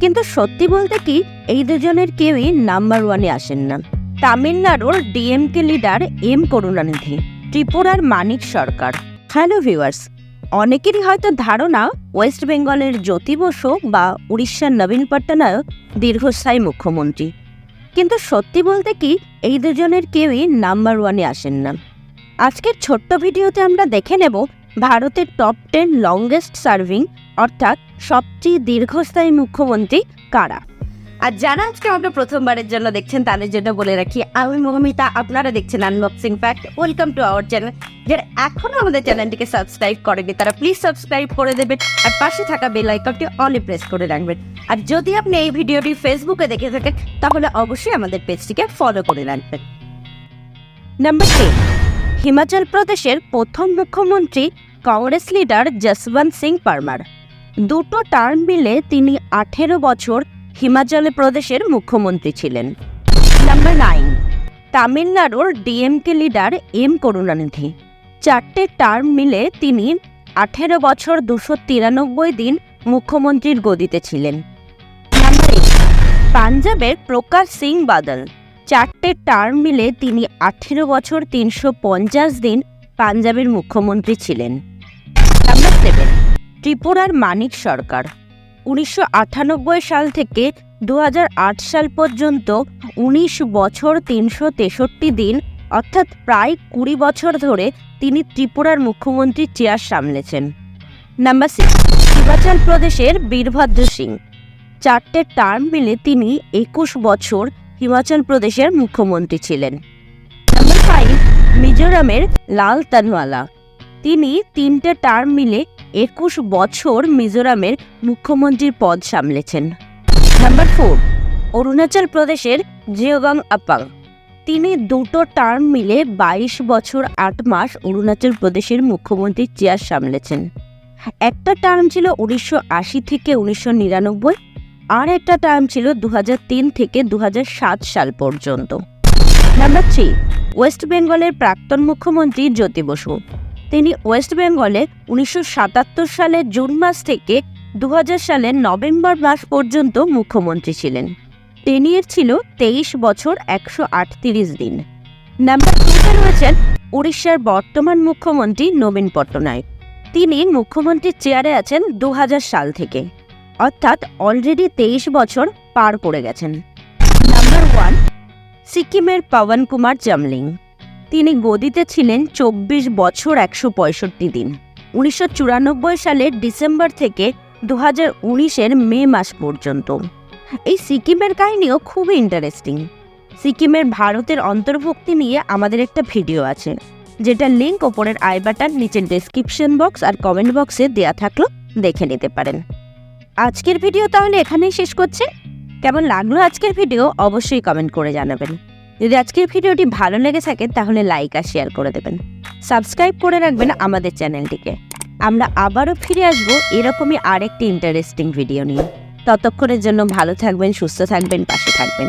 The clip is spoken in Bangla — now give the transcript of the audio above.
কিন্তু সত্যি বলতে কি এই দুজনের কেউই নাম্বার ওয়ানে আসেন না। তামিলনাড়ুর ডিএমকে লিডার এম করুণানিধি, ত্রিপুরার মানিক সরকার। হ্যালো ভিউয়ার্স, অনেকেরই হয়তো ধারণা ওয়েস্ট বেঙ্গলের জ্যোতি বসু বা উড়িষ্যার নবীন পট্টনায়ক দীর্ঘস্থায়ী মুখ্যমন্ত্রী। কিন্তু সত্যি বলতে কি এই দুজনের কেউই নাম্বার ওয়ানে আসেন না। আজকের ছোট্ট ভিডিওতে আমরা দেখে নেব ভারতের টপ 10 লংগেস্ট সার্ভিং অর্থাৎ সবচেয়ে দীর্ঘস্থায়ী মুখ্যমন্ত্রী কারা। আর যারা আজকে আমরা প্রথমবারের জন্য দেখছেন তাদের জন্য বলে রাখি, আমি মৌমিতা, আপনারা দেখছেন unboxing fact. Welcome to our channel. যারা এখনো আমাদের চ্যানেলটিকে সাবস্ক্রাইব করেনি তারা প্লিজ সাবস্ক্রাইব করে দেবেন আর পাশে থাকা বেল আইকনটি অলে প্রেস করে রাখবেন। আর যদি আপনি এই ভিডিওটি ফেসবুকে দেখে থাকেন তাহলে অবশ্যই আমাদের পেজটিকে ফলো করে রাখবেন। নাম্বার 10, হিমাচল প্রদেশের প্রথম মুখ্যমন্ত্রী কংগ্রেস লিডার যশবন্ত সিং পারমার। দুটো টার্ম মিলে তিনি 18 বছর হিমাচল প্রদেশের মুখ্যমন্ত্রী ছিলেন। নাম্বার 9, তামিলনাড়ুর ডিএমকে লিডার এম করুণানিধি। 4টে টার্ম মিলে তিনি 18 বছর 293 দিন মুখ্যমন্ত্রীর গদিতে ছিলেন। নাম্বার 8, পাঞ্জাবের প্রকাশ সিং বাদল। 4টে টার্ম মিলে তিনি 18 বছর 350 দিন পাঞ্জাবের মুখ্যমন্ত্রী ছিলেন। নাম্বার 7, ত্রিপুরার মানিক সরকার। 1998 সাল থেকে 2008 সাল পর্যন্ত 19 বছর 363 দিন অর্থাৎ প্রায় 20 বছর ধরে তিনি ত্রিপুরার মুখ্যমন্ত্রীর চেয়ার সামলেছেন। নাম্বার 6, হিমাচল প্রদেশের বীরভদ্র সিং। 4টে টার্ম মিলে তিনি 21 বছর হিমাচল প্রদেশের মুখ্যমন্ত্রী ছিলেন। নাম্বার 5, মিজোরামের লাল তনওয়ালা। তিনি 3টে টার্ম মিলে 21 বছর মিজোরামের মুখ্যমন্ত্রীর পদ সামলেছেন। নাম্বার 4, অরুণাচল প্রদেশের জিওগং আপাং। তিনি 2টো টার্ম মিলে 22 বছর 8 মাস অরুণাচল প্রদেশের মুখ্যমন্ত্রীর চেয়ার সামলেছেন। একটা টার্ম ছিল 1980 থেকে 1999, আর একটা টার্ম ছিল 2003 থেকে 2007 সাল পর্যন্ত। নাম্বার 3, ওয়েস্ট বেঙ্গলের প্রাক্তন মুখ্যমন্ত্রী জ্যোতি বসু। তিনি ওয়েস্ট বেঙ্গলে 1977 সালের জুন মাস থেকে 2000 সালের নভেম্বর মাস পর্যন্ত মুখ্যমন্ত্রী ছিলেন। টেনিয়ার ছিল 23 বছর 138 দিন। নাম্বার 2তে রয়েছেন উড়িষ্যার বর্তমান মুখ্যমন্ত্রী নবীন পট্টনায়ক। তিনি মুখ্যমন্ত্রীর চেয়ারে আছেন 2000 সাল থেকে, অর্থাৎ অলরেডি 23 বছর পার করে গেছেন। নাম্বার 1, সিকিমের পাওয়ান কুমার চামলিং। তিনি গদিতে ছিলেন 24 বছর 165 দিন, 1994 সালের ডিসেম্বর থেকে 2019-এর মে মাস পর্যন্ত। এই সিকিমের কাহিনীও খুবই ইন্টারেস্টিং। সিকিমের ভারতের অন্তর্ভুক্তি নিয়ে আমাদের একটা ভিডিও আছে, যেটা লিঙ্ক ওপরের আই বাটন, নিচের ডেসক্রিপশন বক্স আর কমেন্ট বক্সে দেওয়া থাকলো, দেখে নিতে পারেন। আজকের ভিডিও তাহলে এখানেই শেষ করছে। কেমন লাগলো আজকের ভিডিও অবশ্যই কমেন্ট করে জানাবেন। যদি আজকের ভিডিওটি ভালো লেগে থাকে তাহলে লাইক আর শেয়ার করে দেবেন। সাবস্ক্রাইব করে রাখবেন আমাদের চ্যানেলটিকে। আমরা আবারও ফিরে আসবো এরকমই আরেকটি ইন্টারেস্টিং ভিডিও নিয়ে। ততক্ষণের জন্য ভালো থাকবেন, সুস্থ থাকবেন, পাশে থাকবেন।